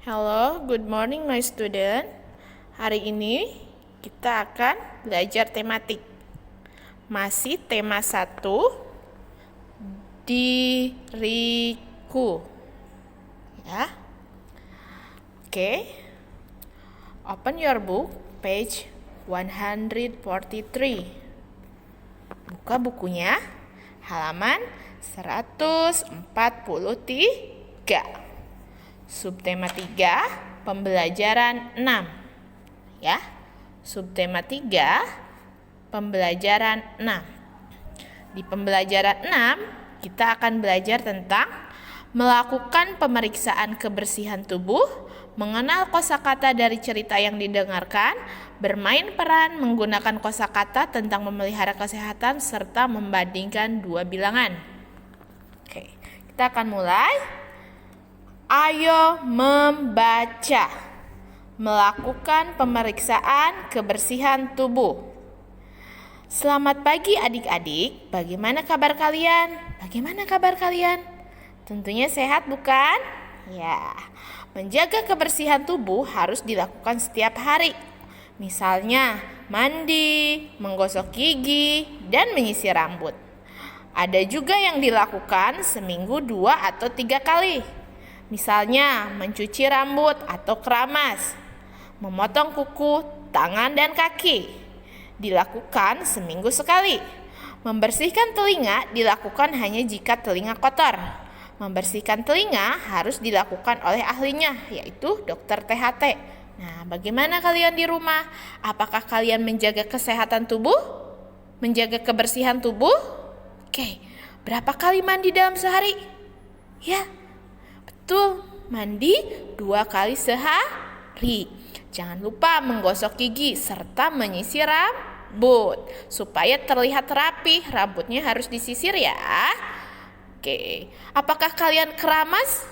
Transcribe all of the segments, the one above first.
Hello, good morning my student. Hari ini kita akan belajar tematik. Masih tema 1, diriku. Ya. Oke. Open your book, page 143. Buka bukunya, halaman 143. Subtema 3, pembelajaran 6. Ya. Subtema 3, pembelajaran 6. Di pembelajaran 6, kita akan belajar tentang melakukan pemeriksaan kebersihan tubuh, mengenal kosakata dari cerita yang didengarkan, bermain peran menggunakan kosakata tentang memelihara kesehatan, serta membandingkan dua bilangan. Oke, kita akan mulai. Ayo membaca. Melakukan pemeriksaan kebersihan tubuh. Selamat pagi adik-adik. Bagaimana kabar kalian? Tentunya sehat bukan? Ya. Menjaga kebersihan tubuh harus dilakukan setiap hari. Misalnya mandi, menggosok gigi, dan menyisir rambut. Ada juga yang dilakukan seminggu 2 atau 3 kali. Misalnya mencuci rambut atau keramas, memotong kuku, tangan dan kaki. Dilakukan seminggu sekali. Membersihkan telinga dilakukan hanya jika telinga kotor. Membersihkan telinga harus dilakukan oleh ahlinya, yaitu dokter THT. Nah, bagaimana kalian di rumah? Apakah kalian menjaga kesehatan tubuh? Menjaga kebersihan tubuh? Oke, berapa kali mandi dalam sehari? Ya, betul, mandi 2 kali sehari. Jangan lupa menggosok gigi serta menyisir rambut supaya terlihat rapi. Rambutnya harus disisir ya. Oke, apakah kalian keramas?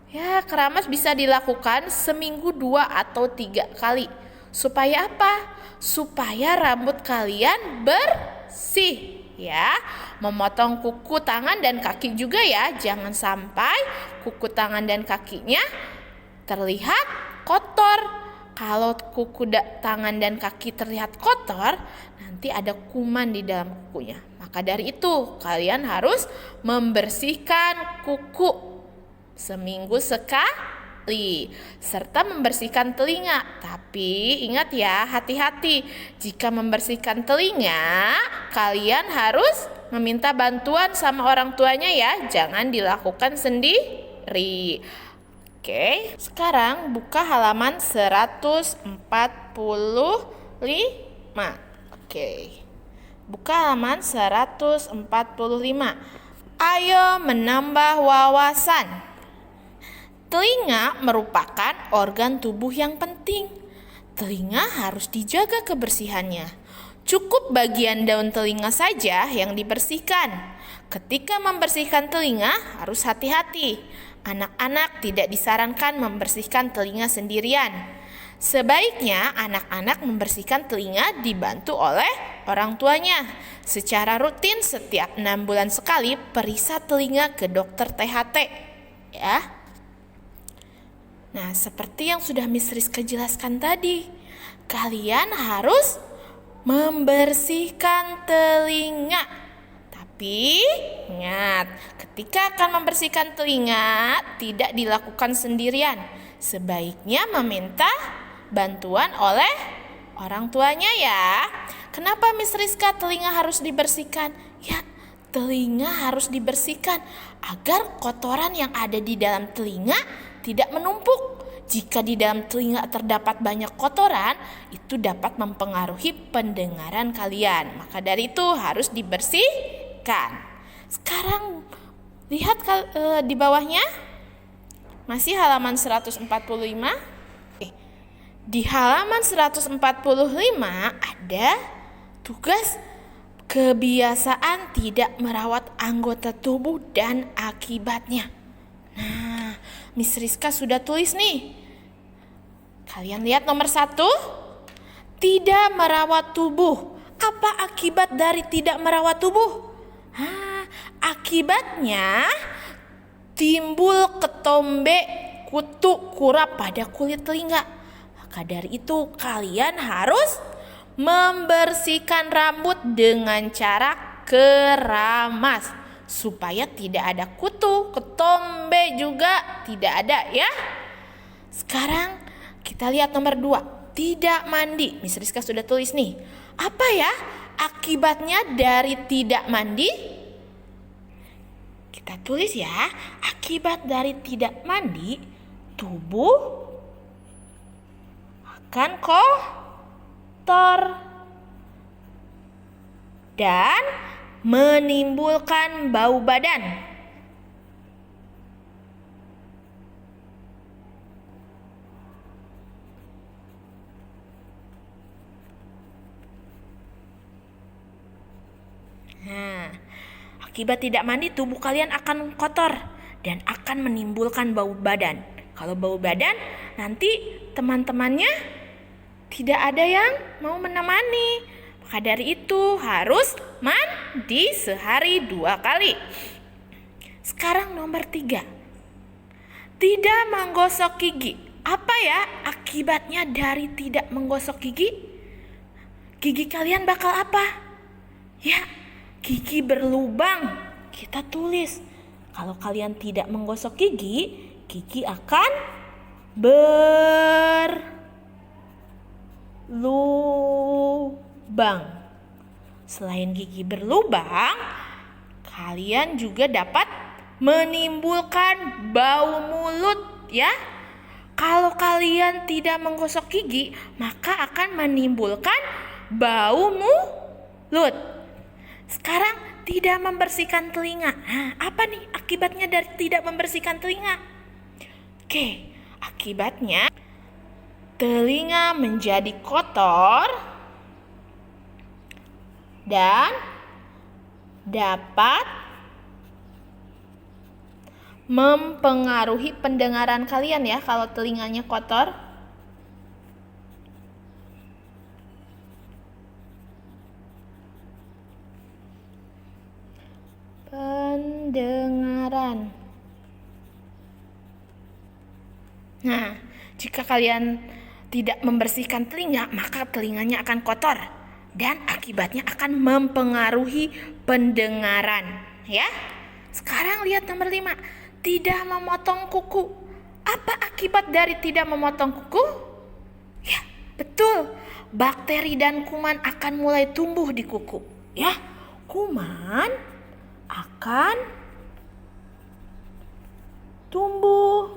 Ya, keramas bisa dilakukan seminggu 2 atau 3 kali. Supaya apa? Supaya rambut kalian bersih. Ya, memotong kuku tangan dan kaki juga ya. Jangan sampai kuku tangan dan kakinya terlihat kotor. Kalau kuku tangan dan kaki terlihat kotor, nanti ada kuman di dalam kukunya. Maka dari itu, kalian harus membersihkan kuku seminggu sekali, serta membersihkan telinga. Tapi ingat ya, hati-hati. Jika membersihkan telinga, kalian harus meminta bantuan sama orang tuanya ya. Jangan dilakukan sendiri. Oke, sekarang buka halaman 145. Oke, buka halaman 145. Ayo menambah wawasan. Telinga merupakan organ tubuh yang penting. Telinga harus dijaga kebersihannya. Cukup bagian daun telinga saja yang dibersihkan. Ketika membersihkan telinga harus hati-hati. Anak-anak tidak disarankan membersihkan telinga sendirian. Sebaiknya anak-anak membersihkan telinga dibantu oleh orang tuanya. Secara rutin setiap 6 bulan sekali periksa telinga ke dokter THT. Ya. Nah, seperti yang sudah Miss Rizka jelaskan tadi, kalian harus membersihkan telinga. Tapi ingat, ketika akan membersihkan telinga tidak dilakukan sendirian. Sebaiknya meminta bantuan oleh orang tuanya ya. Kenapa Miss Rizka telinga harus dibersihkan? Ya, telinga harus dibersihkan agar kotoran yang ada di dalam telinga tidak menumpuk. Jika di dalam telinga terdapat banyak kotoran, itu dapat mempengaruhi pendengaran kalian. Maka dari itu harus dibersihkan. Sekarang lihat di bawahnya. Masih halaman 145. Di halaman 145 ada tugas kebiasaan tidak merawat anggota tubuh dan akibatnya. Nah, Miss Rizka sudah tulis nih. Kalian lihat nomor 1. Tidak merawat tubuh. Apa akibat dari tidak merawat tubuh? Akibatnya timbul ketombe kutu kura pada kulit telinga. Maka dari itu kalian harus membersihkan rambut dengan cara keramas supaya tidak ada kutu, ketombe juga tidak ada ya. Sekarang kita lihat nomor 2, tidak mandi. Miss Rizka sudah tulis nih. Apa ya akibatnya dari tidak mandi? Kita tulis ya, akibat dari tidak mandi, tubuh akan kotor dan menimbulkan bau badan. Nah, akibat tidak mandi tubuh kalian akan kotor dan akan menimbulkan bau badan. Kalau bau badan, nanti teman-temannya tidak ada yang mau menemani. Maka dari itu harus mandi sehari 2 kali. Sekarang nomor 3. Tidak menggosok gigi. Apa ya akibatnya dari tidak menggosok gigi? Gigi kalian bakal apa? Ya, gigi berlubang. Kita tulis. Kalau kalian tidak menggosok gigi, gigi akan berlubang. Selain gigi berlubang, kalian juga dapat menimbulkan bau mulut ya. Kalau kalian tidak menggosok gigi, maka akan menimbulkan bau mulut. Sekarang tidak membersihkan telinga. Nah, apa nih akibatnya dari tidak membersihkan telinga? Oke, akibatnya telinga menjadi kotor dan dapat mempengaruhi pendengaran kalian ya kalau telinganya kotor. Pendengaran. Nah, jika kalian tidak membersihkan telinga, maka telinganya akan kotor dan akibatnya akan mempengaruhi pendengaran, ya. Sekarang lihat nomor 5, tidak memotong kuku. Apa akibat dari tidak memotong kuku? Ya, betul. Bakteri dan kuman akan mulai tumbuh di kuku, ya. Kuman akan tumbuh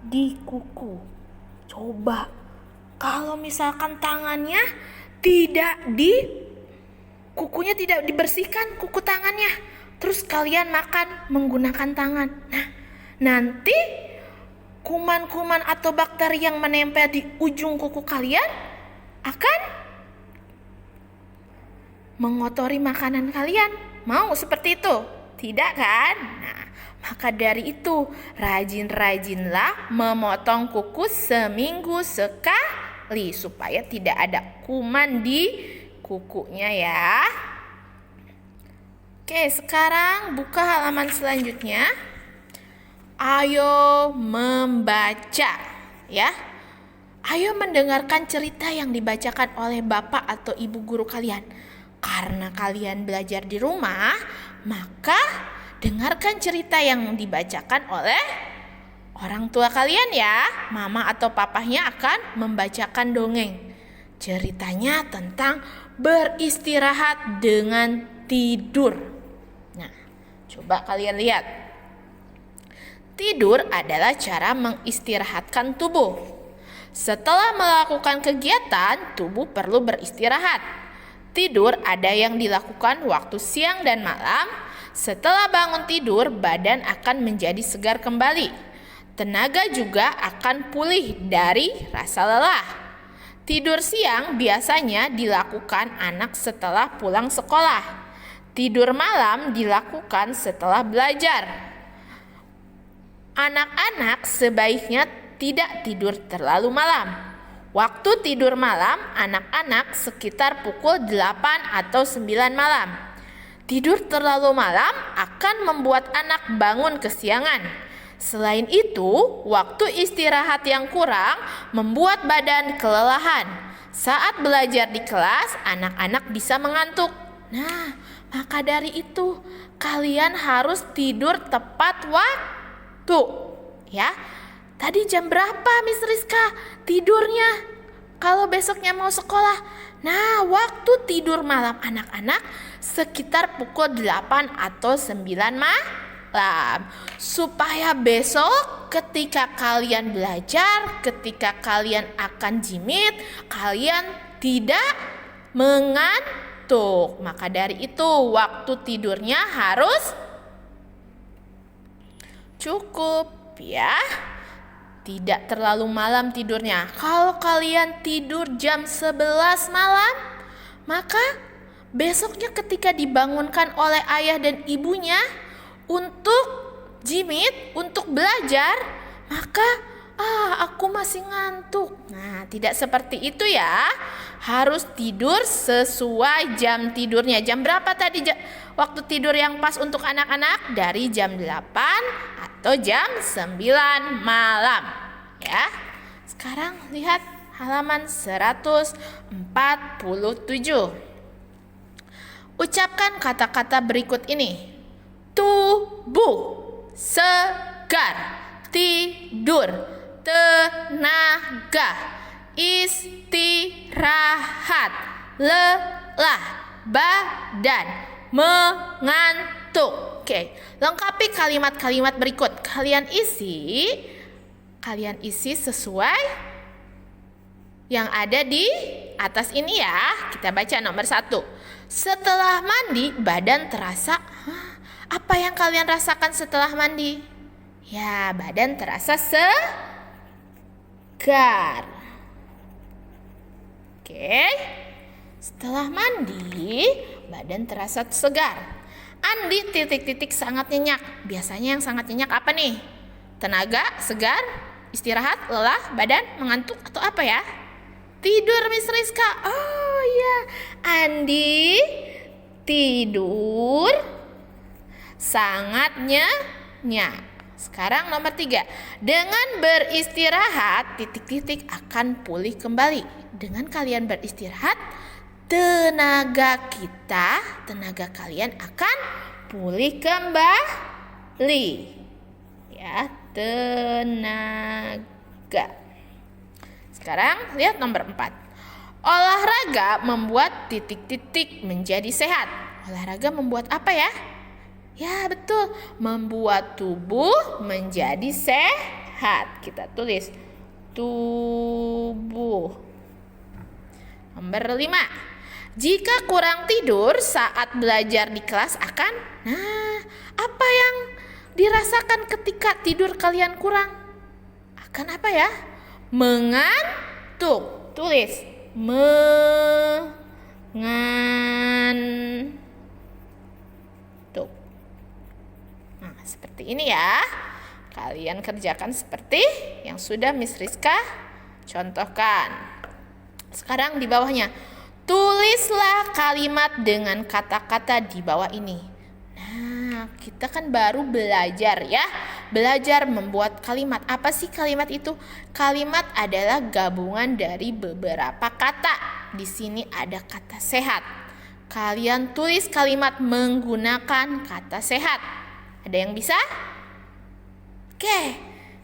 di kuku. Coba kalau misalkan tangannya kukunya tidak dibersihkan, kuku tangannya, terus kalian makan menggunakan tangan. Nah, nanti kuman-kuman atau bakteri yang menempel di ujung kuku kalian akan mengotori makanan kalian. Mau seperti itu? Tidak kan? Nah, maka dari itu rajin-rajinlah memotong kuku seminggu sekali supaya tidak ada kuman di kukunya ya. Oke, sekarang buka halaman selanjutnya. Ayo membaca ya. Ayo mendengarkan cerita yang dibacakan oleh bapak atau ibu guru kalian. Karena kalian belajar di rumah, maka dengarkan cerita yang dibacakan oleh orang tua kalian ya. Mama atau papahnya akan membacakan dongeng. Ceritanya tentang beristirahat dengan tidur. Nah, coba kalian lihat. Tidur adalah cara mengistirahatkan tubuh. Setelah melakukan kegiatan, tubuh perlu beristirahat. Tidur ada yang dilakukan waktu siang dan malam. Setelah bangun tidur, badan akan menjadi segar kembali. Tenaga juga akan pulih dari rasa lelah. Tidur siang biasanya dilakukan anak setelah pulang sekolah. Tidur malam dilakukan setelah belajar. Anak-anak sebaiknya tidak tidur terlalu malam. Waktu tidur malam anak-anak sekitar pukul 8 atau 9 malam. Tidur terlalu malam akan membuat anak bangun kesiangan. Selain itu, waktu istirahat yang kurang membuat badan kelelahan. Saat belajar di kelas, anak-anak bisa mengantuk. Nah, maka dari itu, kalian harus tidur tepat waktu. Ya, tadi jam berapa Miss Rizka tidurnya? Kalau besoknya mau sekolah. Nah, waktu tidur malam anak-anak sekitar pukul 8 atau 9 malam. Supaya besok ketika kalian belajar, ketika kalian akan jimit, kalian tidak mengantuk. Maka dari itu waktu tidurnya harus cukup ya. Tidak terlalu malam tidurnya. Kalau kalian tidur jam 11 malam, maka besoknya ketika dibangunkan oleh ayah dan ibunya untuk jimit, untuk belajar, maka aku masih ngantuk. Nah, tidak seperti itu ya. Harus tidur sesuai jam tidurnya. Jam berapa tadi waktu tidur yang pas untuk anak-anak? Dari jam 8 atau jam 9 malam. Ya. Sekarang lihat halaman 147. Ucapkan kata-kata berikut ini. Tubuh, segar, tidur, tenaga, istirahat, lelah, badan, mengantuk. Oke, lengkapi kalimat-kalimat berikut. Kalian isi sesuai yang ada di atas ini ya. Kita baca nomor 1. Setelah mandi, badan terasa. Apa yang kalian rasakan setelah mandi? Ya, badan terasa segar. Oke. Setelah mandi, badan terasa segar. Andi sangat nyenyak. Biasanya yang sangat nyenyak apa nih? Tenaga, segar, istirahat, lelah, badan, mengantuk, atau apa ya? Tidur Miss Rizka. Oh iya, Andi tidur sangat nyenyak. Sekarang nomor 3. Dengan beristirahat, akan pulih kembali. Dengan kalian beristirahat, tenaga kalian akan pulih kembali. Ya, tenaga. Sekarang lihat nomor 4. Olahraga membuat menjadi sehat. Olahraga membuat apa ya? Ya, betul. Membuat tubuh menjadi sehat. Kita tulis tubuh. Nomor 5. Jika kurang tidur saat belajar di kelas apa yang dirasakan ketika tidur kalian kurang? Akan apa ya? Mengantuk. Tulis mengantuk. Nah, seperti ini ya. Kalian kerjakan seperti yang sudah Miss Rizka contohkan. Sekarang di bawahnya, tulislah kalimat dengan kata-kata di bawah ini. Nah, kita kan baru belajar ya. Belajar membuat kalimat. Apa sih kalimat itu? Kalimat adalah gabungan dari beberapa kata. Di sini ada kata sehat. Kalian tulis kalimat menggunakan kata sehat. Ada yang bisa? Oke.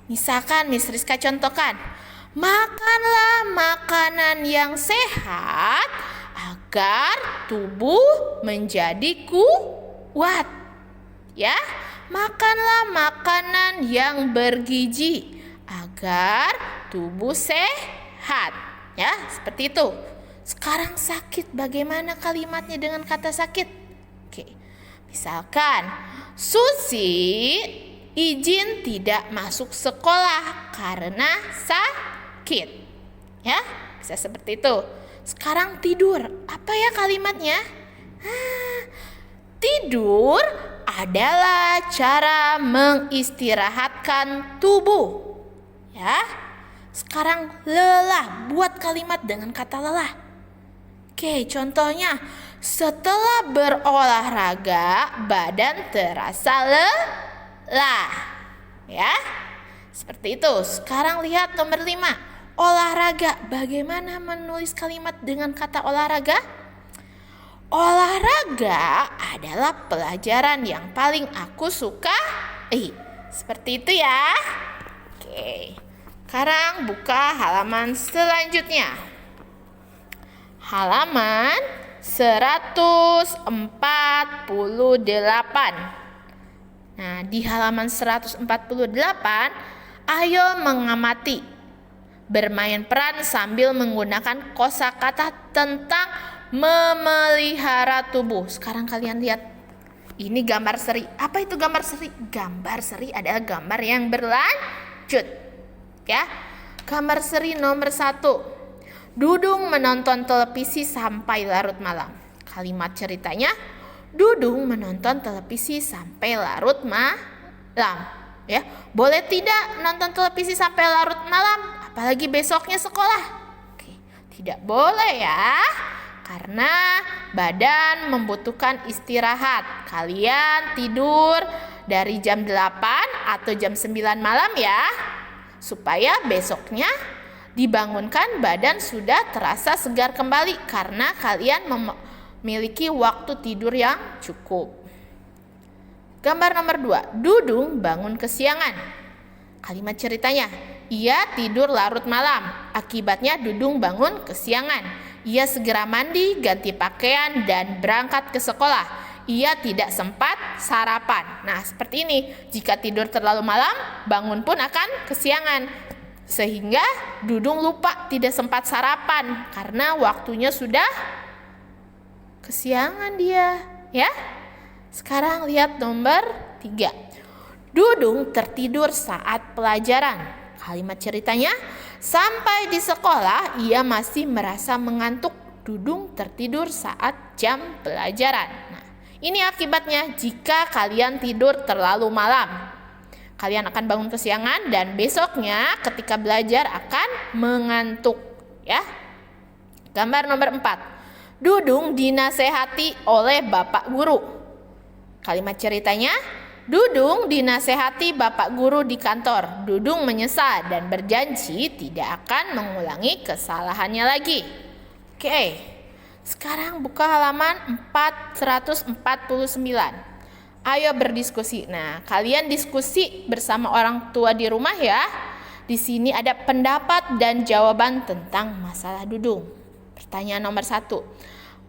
Misalkan Miss Rizka contohkan. Makanlah makanan yang sehat agar tubuh menjadi kuat. Ya, makanlah makanan yang bergizi agar tubuh sehat. Ya, seperti itu. Sekarang sakit, bagaimana kalimatnya dengan kata sakit? Oke. Misalkan Susi izin tidak masuk sekolah karena sakit. Ya, bisa seperti itu. Sekarang tidur. Apa ya kalimatnya? Tidur adalah cara mengistirahatkan tubuh. Ya. Sekarang lelah, buat kalimat dengan kata lelah. Oke, contohnya Setelah berolahraga, badan terasa lelah. Ya, seperti itu. Sekarang lihat nomor 5. Olahraga. Bagaimana menulis kalimat dengan kata olahraga? Olahraga adalah pelajaran yang paling aku suka. Seperti itu ya. Oke. Sekarang buka halaman selanjutnya. Halaman 148. Nah, di halaman 148, ayo mengamati. Bermain peran sambil menggunakan kosakata tentang memelihara tubuh. Sekarang kalian lihat. Ini gambar seri. Apa itu gambar seri? Gambar seri adalah gambar yang berlanjut. Ya, gambar seri nomor 1. Dudung menonton televisi sampai larut malam. Kalimat ceritanya, Dudung menonton televisi sampai larut malam. Ya, boleh tidak nonton televisi sampai larut malam? Apalagi besoknya sekolah. Oke, tidak boleh ya. Karena badan membutuhkan istirahat. Kalian tidur dari jam 8 atau jam 9 malam ya. Supaya besoknya dibangunkan badan sudah terasa segar kembali karena kalian memiliki waktu tidur yang cukup. Gambar nomor 2, Dudung bangun kesiangan. Kalimat ceritanya, ia tidur larut malam. Akibatnya Dudung bangun kesiangan. Ia segera mandi, ganti pakaian, dan berangkat ke sekolah. Ia tidak sempat sarapan. Nah, seperti ini. Jika tidur terlalu malam, bangun pun akan kesiangan. Sehingga Dudung lupa tidak sempat sarapan karena waktunya sudah kesiangan dia, ya. Sekarang lihat nomor 3. Dudung tertidur saat pelajaran. Kalimat ceritanya, sampai di sekolah ia masih merasa mengantuk. Dudung tertidur saat jam pelajaran. Nah, ini akibatnya jika kalian tidur terlalu malam. Kalian akan bangun kesiangan dan besoknya ketika belajar akan mengantuk, ya. Gambar nomor 4. Dudung dinasehati oleh Bapak Guru. Kalimat ceritanya, Dudung dinasehati Bapak Guru di kantor. Dudung menyesal dan berjanji tidak akan mengulangi kesalahannya lagi. Oke, sekarang buka halaman 449. Ayo berdiskusi. Nah, kalian diskusi bersama orang tua di rumah ya. Di sini ada pendapat dan jawaban tentang masalah Dudung. Pertanyaan nomor 1.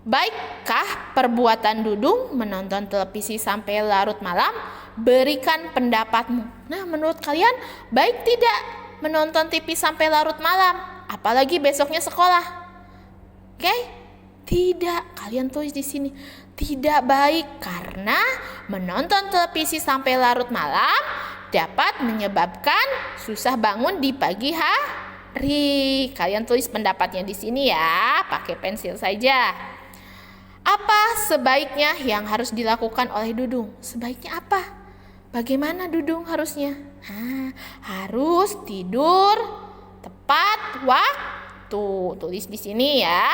Baikkah perbuatan Dudung menonton televisi sampai larut malam? Berikan pendapatmu. Nah, menurut kalian baik tidak menonton TV sampai larut malam? Apalagi besoknya sekolah. Oke? Tidak, kalian tulis di sini. Tidak baik karena menonton televisi sampai larut malam dapat menyebabkan susah bangun di pagi hari. Kalian tulis pendapatnya di sini ya, pakai pensil saja. Apa sebaiknya yang harus dilakukan oleh Dudung? Sebaiknya apa? Bagaimana Dudung harusnya? Harus tidur tepat waktu. Tulis di sini ya.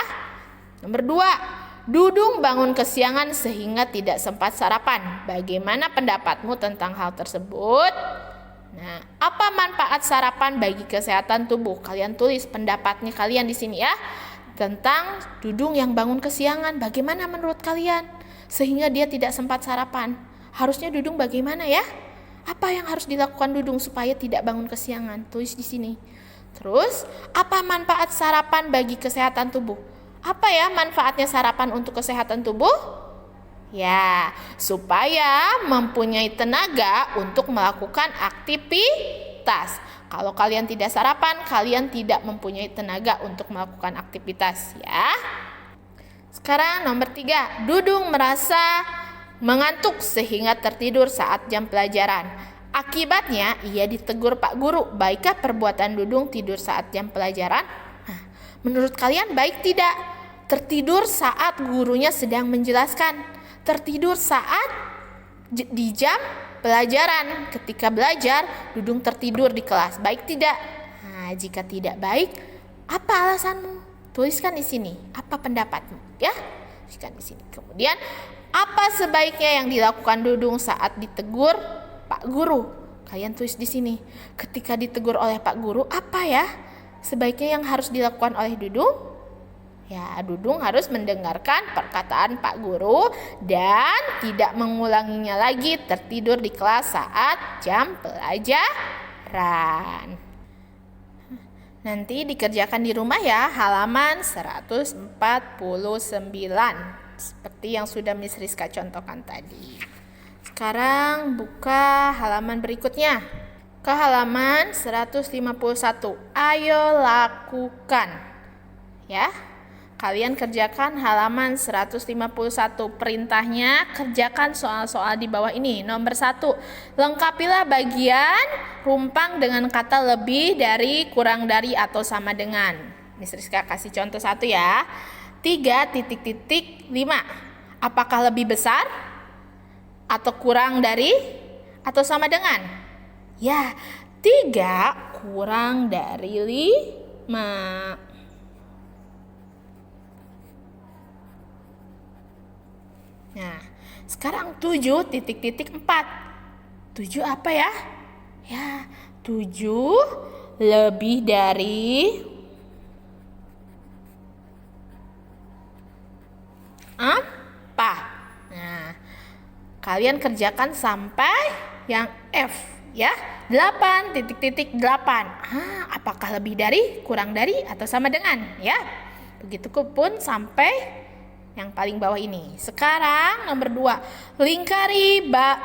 Nomor 2, Dudung bangun kesiangan sehingga tidak sempat sarapan. Bagaimana pendapatmu tentang hal tersebut? Nah, apa manfaat sarapan bagi kesehatan tubuh? Kalian tulis pendapatnya kalian di sini ya. Tentang Dudung yang bangun kesiangan. Bagaimana menurut kalian? Sehingga dia tidak sempat sarapan. Harusnya Dudung bagaimana ya? Apa yang harus dilakukan Dudung supaya tidak bangun kesiangan? Tulis di sini. Terus, apa manfaat sarapan bagi kesehatan tubuh? Apa ya manfaatnya sarapan untuk kesehatan tubuh? Ya, supaya mempunyai tenaga untuk melakukan aktivitas. Kalau kalian tidak sarapan, kalian tidak mempunyai tenaga untuk melakukan aktivitas ya. Sekarang nomor 3, Dudung merasa mengantuk sehingga tertidur saat jam pelajaran. Akibatnya ia ditegur Pak Guru. Baikkah perbuatan Dudung tidur saat jam pelajaran? Nah, menurut kalian baik tidak? Tertidur saat gurunya sedang menjelaskan. Tertidur saat di jam pelajaran. Ketika belajar, Dudung tertidur di kelas. Baik tidak? Nah, jika tidak baik, apa alasanmu? Tuliskan di sini. Apa pendapatmu? Ya. Tuliskan di sini. Kemudian, apa sebaiknya yang dilakukan Dudung saat ditegur Pak Guru? Kalian tulis di sini. Ketika ditegur oleh Pak Guru, apa ya sebaiknya yang harus dilakukan oleh Dudung? Ya, Dudung harus mendengarkan perkataan Pak Guru dan tidak mengulanginya lagi tertidur di kelas saat jam pelajaran. Nanti dikerjakan di rumah ya, halaman 149. Seperti yang sudah Miss Rizka contohkan tadi. Sekarang buka halaman berikutnya. Ke halaman 151. Ayo lakukan. Ya. Kalian kerjakan halaman 151. Perintahnya kerjakan soal-soal di bawah ini. Nomor 1, lengkapilah bagian rumpang dengan kata lebih dari, kurang dari, atau sama dengan. Miss Rizka kasih contoh 1 ya. 3.5. Apakah lebih besar? Atau kurang dari? Atau sama dengan? Ya, 3 kurang dari 5. Nah, sekarang 7.4. 7 apa ya? Ya, 7 lebih dari apa? Nah, kalian kerjakan sampai yang F ya. 8.8. Apakah lebih dari, kurang dari, atau sama dengan? Ya, begitu pun sampai yang paling bawah ini. Sekarang nomor 2.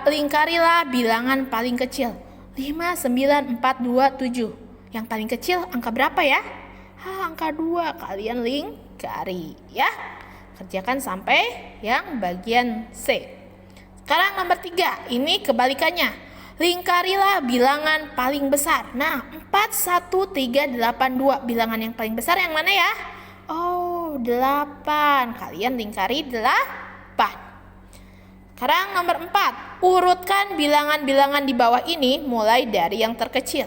Lingkarilah bilangan paling kecil. 5, 9, 4, 2, 7. Yang paling kecil angka berapa ya? Angka 2. Kalian lingkari ya. Kerjakan sampai yang bagian C. Sekarang nomor 3. Ini kebalikannya. Lingkarilah bilangan paling besar. Nah, 4, 1, 3, 8, 2. Bilangan yang paling besar yang mana ya? 8. Kalian lingkari 8. Sekarang nomor 4. Urutkan bilangan-bilangan di bawah ini mulai dari yang terkecil.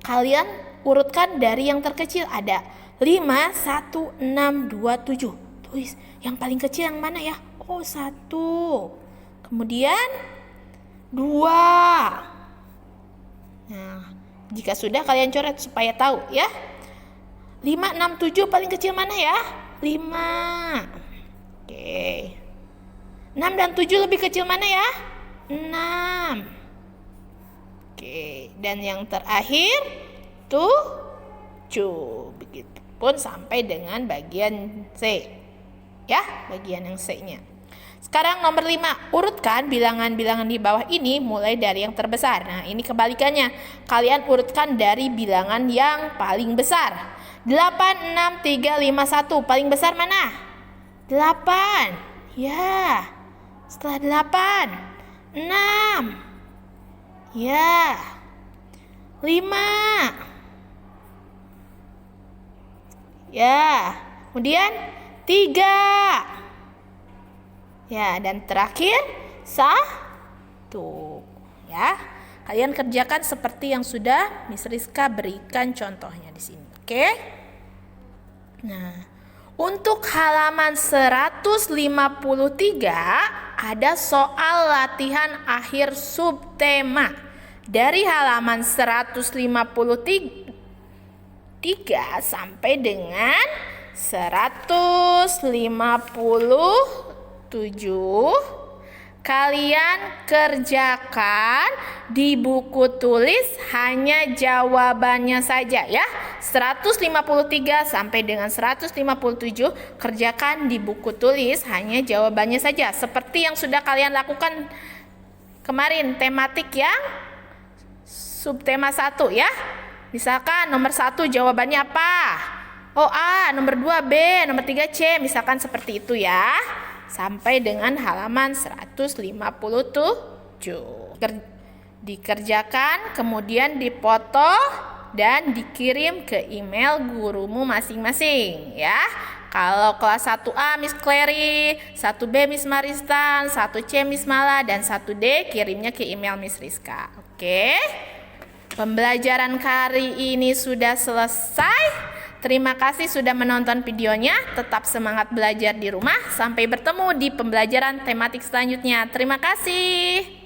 Kalian urutkan dari yang terkecil. Ada 5, 1, 6, 2, 7. Tulis yang paling kecil yang mana ya? 1. Kemudian 2. Nah, jika sudah kalian coret supaya tahu ya. 5, 6, 7 paling kecil mana ya? 5. Oke. 6 dan 7 lebih kecil mana ya? 6. Oke. Dan yang terakhir 7. Begitupun sampai dengan bagian C. Ya, bagian yang C-nya. Sekarang nomor 5. Urutkan bilangan-bilangan di bawah ini mulai dari yang terbesar. Nah, ini kebalikannya. Kalian urutkan dari bilangan yang paling besar. 8, 6, 3, 5, 1. Paling besar mana? 8. Ya. Setelah 8. 6. Ya. 5. Ya. Kemudian 3. Ya, dan terakhir 1. Ya. Kalian kerjakan seperti yang sudah Miss Rizka berikan contohnya di sini. Oke? Nah, untuk halaman 153 ada soal latihan akhir subtema. Dari halaman 153 sampai dengan 157 kalian kerjakan di buku tulis hanya jawabannya saja ya. 153 sampai dengan 157 kerjakan di buku tulis hanya jawabannya saja. Seperti yang sudah kalian lakukan kemarin tematik yang subtema 1 ya. Misalkan nomor 1 jawabannya apa? A, nomor 2 B, nomor 3 C. Misalkan seperti itu ya. Sampai dengan halaman 157. Dikerjakan, kemudian dipoto dan dikirim ke email gurumu masing-masing ya. Kalau kelas 1A Miss Clary, 1B Miss Maristan, 1C Miss Mala, dan 1D kirimnya ke email Miss Rizka. Oke. Pembelajaran kali ini sudah selesai. Terima kasih sudah menonton videonya. Tetap semangat belajar di rumah. Sampai bertemu di pembelajaran tematik selanjutnya. Terima kasih.